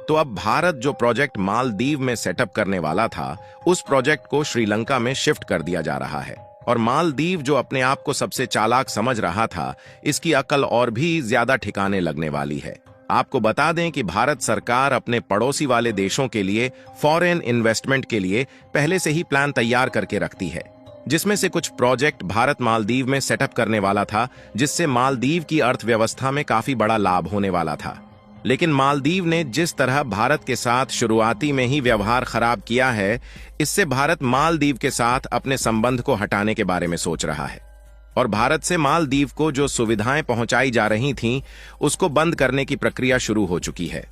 तो अब भारत जो प्रोजेक्ट मालदीव में सेटअप करने वाला था, उस प्रोजेक्ट को श्रीलंका में शिफ्ट कर दिया जा रहा है। और मालदीव जो अपने आप को सबसे चालाक समझ रहा था, इसकी अकल और भी ज्यादा ठिकाने लगने वाली है। आपको बता दें कि भारत सरकार अपने पड़ोसी वाले देशों के लिए फॉरेन इन्वेस्टमेंट के लिए पहले से ही प्लान तैयार करके रखती है, जिसमें से कुछ प्रोजेक्ट भारत मालदीव में सेटअप करने वाला था, जिससे मालदीव की अर्थव्यवस्था में काफी बड़ा लाभ होने वाला था। लेकिन मालदीव ने जिस तरह भारत के साथ शुरुआती में ही व्यवहार खराब किया है, इससे भारत मालदीव के साथ अपने संबंध को हटाने के बारे में सोच रहा है और भारत से मालदीव को जो सुविधाएं पहुंचाई जा रही थीं, उसको बंद करने की प्रक्रिया शुरू हो चुकी है।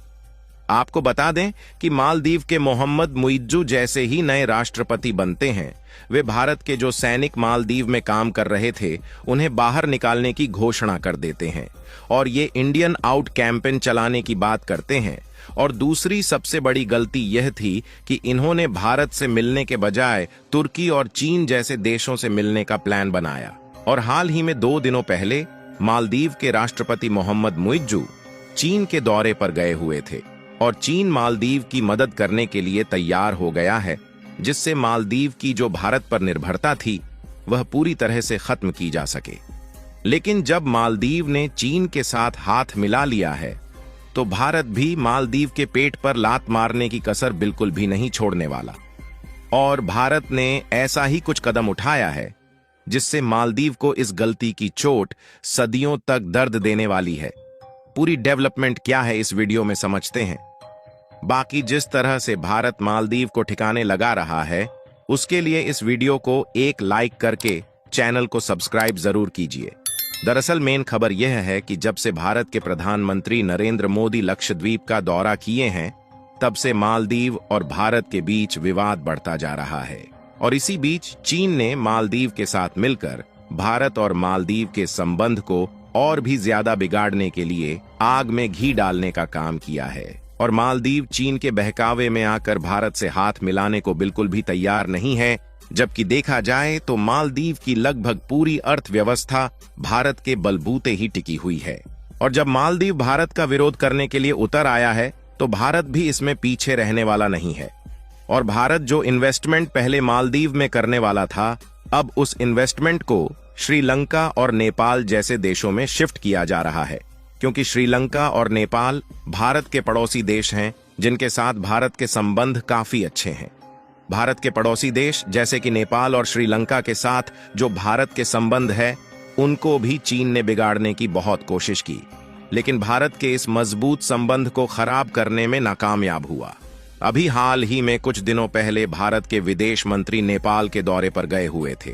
आपको बता दें कि मालदीव के मोहम्मद मुइज्जू जैसे ही नए राष्ट्रपति बनते हैं, वे भारत के जो सैनिक मालदीव में काम कर रहे थे, उन्हें बाहर निकालने की घोषणा कर देते हैं और ये इंडियन आउट कैंपेन चलाने की बात करते हैं। और दूसरी सबसे बड़ी गलती यह थी कि इन्होंने भारत से मिलने के बजाय तुर्की और चीन जैसे देशों से मिलने का प्लान बनाया। और हाल ही में 2 दिनों पहले मालदीव के राष्ट्रपति मोहम्मद मुइज्जू चीन के दौरे पर गए हुए थे और चीन मालदीव की मदद करने के लिए तैयार हो गया है, जिससे मालदीव की जो भारत पर निर्भरता थी, वह पूरी तरह से खत्म की जा सके। लेकिन जब मालदीव ने चीन के साथ हाथ मिला लिया है, तो भारत भी मालदीव के पेट पर लात मारने की कसर बिल्कुल भी नहीं छोड़ने वाला। और भारत ने ऐसा ही कुछ कदम उठाया है, जिससे मालदीव को इस गलती की चोट सदियों तक दर्द देने वाली है। पूरी डेवलपमेंट क्या है इस वीडियो में समझते हैं। बाकी जिस तरह से भारत मालदीव को ठिकाने लगा रहा है, उसके लिए इस वीडियो को एक लाइक करके चैनल को सब्सक्राइब जरूर कीजिए। दरअसल मेन खबर यह है कि जब से भारत के प्रधानमंत्री नरेंद्र मोदी लक्षद्वीप का दौरा किए हैं, तब से मालदीव और भारत के बीच विवाद बढ़ता जा रहा है। और इसी बीच चीन ने मालदीव के साथ मिलकर भारत और मालदीव के संबंध को और भी ज्यादा बिगाड़ने के लिए आग में घी डालने का काम किया है। और मालदीव चीन के बहकावे में आकर भारत से हाथ मिलाने को बिल्कुल भी तैयार नहीं है, जबकि देखा जाए तो मालदीव की लगभग पूरी अर्थव्यवस्था भारत के बलबूते ही टिकी हुई है। और जब मालदीव भारत का विरोध करने के लिए उतर आया है, तो भारत भी इसमें पीछे रहने वाला नहीं है। और भारत जो इन्वेस्टमेंट पहले मालदीव में करने वाला था, अब उस इन्वेस्टमेंट को श्रीलंका और नेपाल जैसे देशों में शिफ्ट किया जा रहा है, क्योंकि श्रीलंका और नेपाल भारत के पड़ोसी देश हैं, जिनके साथ भारत के संबंध काफी अच्छे हैं। भारत के पड़ोसी देश जैसे कि नेपाल और श्रीलंका के साथ जो भारत के संबंध है, उनको भी चीन ने बिगाड़ने की बहुत कोशिश की, लेकिन भारत के इस मजबूत संबंध को खराब करने में नाकामयाब हुआ। अभी हाल ही में कुछ दिनों पहले भारत के विदेश मंत्री नेपाल के दौरे पर गए हुए थे,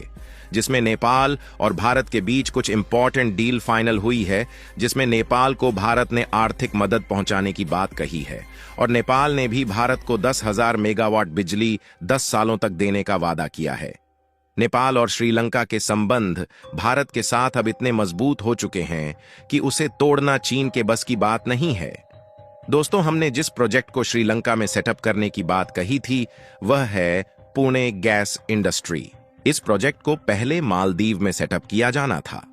जिसमें नेपाल और भारत के बीच कुछ इंपॉर्टेंट डील फाइनल हुई है, जिसमें नेपाल को भारत ने आर्थिक मदद पहुंचाने की बात कही है और नेपाल ने भी भारत को 10,000 मेगावाट बिजली 10 सालों तक देने का वादा किया है। नेपाल और श्रीलंका के संबंध भारत के साथ अब इतने मजबूत हो चुके हैं कि उसे तोड़ना चीन के बस की बात नहीं है। दोस्तों, हमने जिस प्रोजेक्ट को श्रीलंका में सेटअप करने की बात कही थी, वह है पुणे गैस इंडस्ट्री। इस प्रोजेक्ट को पहले मालदीव में सेटअप किया जाना था,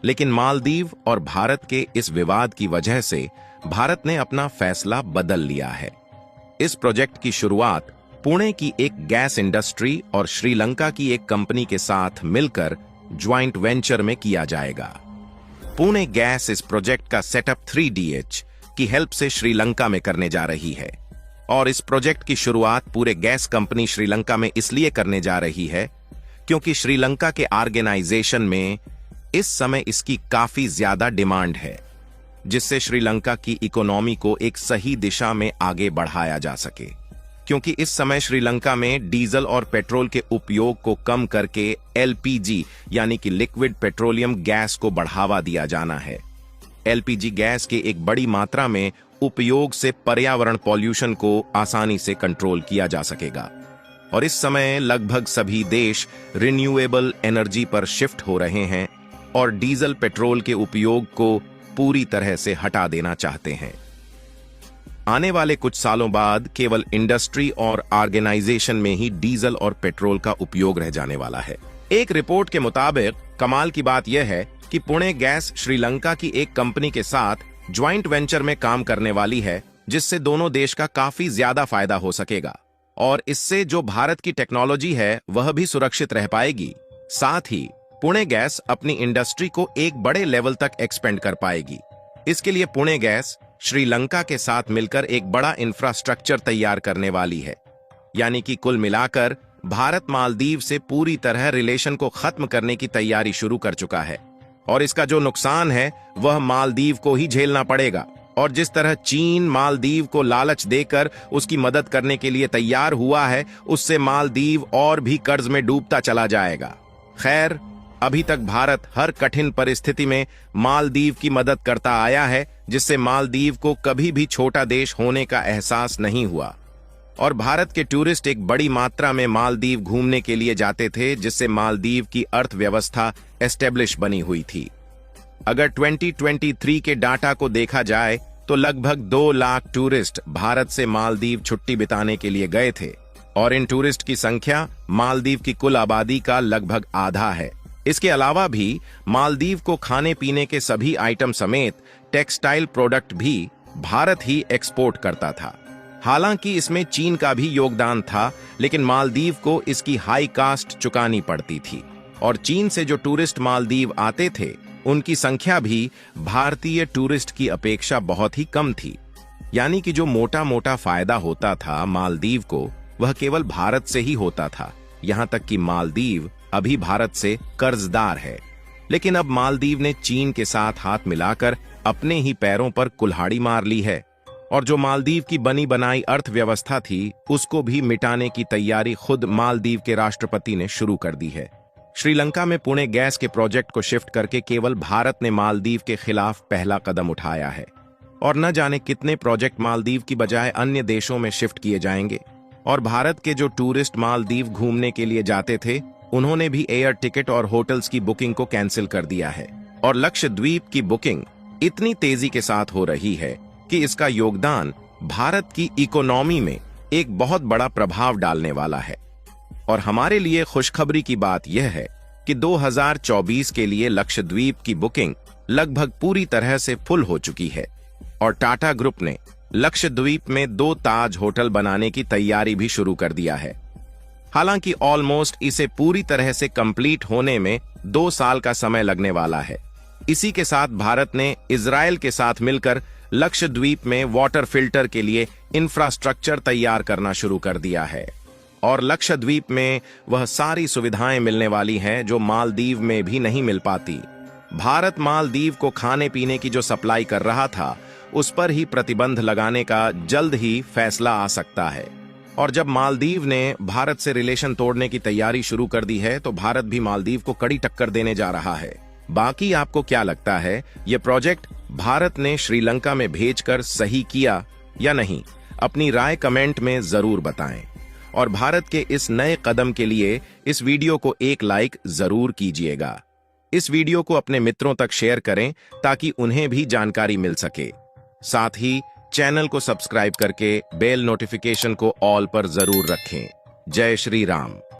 लेकिन मालदीव और भारत के इस विवाद की वजह से भारत ने अपना फैसला बदल लिया है। इस प्रोजेक्ट की शुरुआत पुणे की एक गैस इंडस्ट्री और श्रीलंका की एक कंपनी के साथ मिलकर ज्वाइंट वेंचर में किया जाएगा। पुणे गैस इस प्रोजेक्ट का सेटअप 3DH की हेल्प से श्रीलंका में करने जा रही है और इस प्रोजेक्ट की शुरुआत पूरे गैस कंपनी श्रीलंका में इसलिए करने जा रही है क्योंकि श्रीलंका के ऑर्गेनाइजेशन में इस समय इसकी काफी ज्यादा डिमांड है, जिससे श्रीलंका की इकोनॉमी को एक सही दिशा में आगे बढ़ाया जा सके। क्योंकि इस समय श्रीलंका में डीजल और पेट्रोल के उपयोग को कम करके LPG यानी कि लिक्विड पेट्रोलियम गैस को बढ़ावा दिया जाना है। LPG गैस के एक बड़ी मात्रा में उपयोग से पर्यावरण पॉल्यूशन को आसानी से कंट्रोल किया जा सकेगा। और इस समय लगभग सभी देश रिन्यूएबल एनर्जी पर शिफ्ट हो रहे हैं और डीजल पेट्रोल के उपयोग को पूरी तरह से हटा देना चाहते हैं। आने वाले कुछ सालों बाद केवल इंडस्ट्री और ऑर्गेनाइजेशन में ही डीजल और पेट्रोल का उपयोग रह जाने वाला है। एक रिपोर्ट के मुताबिक कमाल की बात यह है कि पुणे गैस श्रीलंका की एक कंपनी के साथ ज्वाइंट वेंचर में काम करने वाली है, जिससे दोनों देश का काफी ज्यादा फायदा हो सकेगा और इससे जो भारत की टेक्नोलॉजी है वह भी सुरक्षित रह पाएगी। साथ ही पुणे गैस अपनी इंडस्ट्री को एक बड़े लेवल तक एक्सपेंड कर पाएगी। इसके लिए पुणे गैस श्रीलंका के साथ मिलकर एक बड़ा इंफ्रास्ट्रक्चर तैयार करने वाली है। यानी कि कुल मिलाकर भारत मालदीव से पूरी तरह रिलेशन को खत्म करने की तैयारी शुरू कर चुका है और इसका जो नुकसान है वह मालदीव को ही झेलना पड़ेगा। और जिस तरह चीन मालदीव को लालच देकर उसकी मदद करने के लिए तैयार हुआ है, उससे मालदीव और भी कर्ज में डूबता चला जाएगा। खैर, अभी तक भारत हर कठिन परिस्थिति में मालदीव की मदद करता आया है, जिससे मालदीव को कभी भी छोटा देश होने का एहसास नहीं हुआ और भारत के टूरिस्ट एक बड़ी मात्रा में मालदीव घूमने के लिए जाते थे, जिससे मालदीव की अर्थव्यवस्था एस्टेब्लिश बनी हुई थी। अगर 2023 के डाटा को देखा जाए तो लगभग 2 लाख टूरिस्ट भारत से मालदीव छुट्टी बिताने के लिए गए थे और इन टूरिस्ट की संख्या मालदीव की कुल आबादी का लगभग आधा है। इसके अलावा भी मालदीव को खाने पीने के सभी आइटम समेत टेक्सटाइल प्रोडक्ट भी भारत ही एक्सपोर्ट करता था। हालांकि इसमें चीन का भी योगदान था, लेकिन मालदीव को इसकी हाई कास्ट चुकानी पड़ती थी और चीन से जो टूरिस्ट मालदीव आते थे उनकी संख्या भी भारतीय टूरिस्ट की अपेक्षा बहुत ही कम थी। यानी कि जो मोटा मोटा फायदा होता था मालदीव को, वह केवल भारत से ही होता था। यहां तक कि मालदीव अभी भारत से कर्जदार है, लेकिन अब मालदीव ने चीन के साथ हाथ मिलाकर अपने ही पैरों पर कुल्हाड़ी मार ली है और जो मालदीव की बनी बनाई अर्थव्यवस्था थी उसको भी मिटाने की तैयारी खुद मालदीव के राष्ट्रपति ने शुरू कर दी है। श्रीलंका में पुणे गैस के प्रोजेक्ट को शिफ्ट करके केवल भारत ने मालदीव के खिलाफ पहला कदम उठाया है और न जाने कितने प्रोजेक्ट मालदीव की बजाय अन्य देशों में शिफ्ट किए जाएंगे। और भारत के जो टूरिस्ट मालदीव घूमने के लिए जाते थे उन्होंने भी एयर टिकट और होटल्स की बुकिंग को कैंसिल कर दिया है और लक्षद्वीप की बुकिंग इतनी तेजी के साथ हो रही है कि इसका योगदान भारत की इकोनॉमी में एक बहुत बड़ा प्रभाव डालने वाला है। और हमारे लिए खुशखबरी की बात यह है कि 2024 के लिए लक्षद्वीप की बुकिंग लगभग पूरी तरह से फुल हो चुकी है और टाटा ग्रुप ने लक्षद्वीप में 2 ताज होटल बनाने की तैयारी भी शुरू कर दिया है। हालांकि ऑलमोस्ट इसे पूरी तरह से कंप्लीट होने में 2 साल का समय लगने वाला है। इसी के साथ भारत ने इजराइल के साथ मिलकर लक्षद्वीप में वाटर फिल्टर के लिए इंफ्रास्ट्रक्चर तैयार करना शुरू कर दिया है और लक्षद्वीप में वह सारी सुविधाएं मिलने वाली हैं जो मालदीव में भी नहीं मिल पाती। भारत मालदीव को खाने पीने की जो सप्लाई कर रहा था उस पर ही प्रतिबंध लगाने का जल्द ही फैसला आ सकता है और जब मालदीव ने भारत से रिलेशन तोड़ने की तैयारी शुरू कर दी है तो भारत भी मालदीव को कड़ी टक्कर देने जा रहा है। बाकी आपको क्या लगता है, ये प्रोजेक्ट भारत ने श्रीलंका में भेजकर सही किया या नहीं? अपनी राय कमेंट में जरूर बताएं और भारत के इस नए कदम के लिए इस वीडियो को एक लाइक जरूर कीजिएगा। इस वीडियो को अपने मित्रों तक शेयर करें ताकि उन्हें भी जानकारी मिल सके। साथ ही चैनल को सब्सक्राइब करके बेल नोटिफिकेशन को ऑल पर जरूर रखें। जय श्री राम।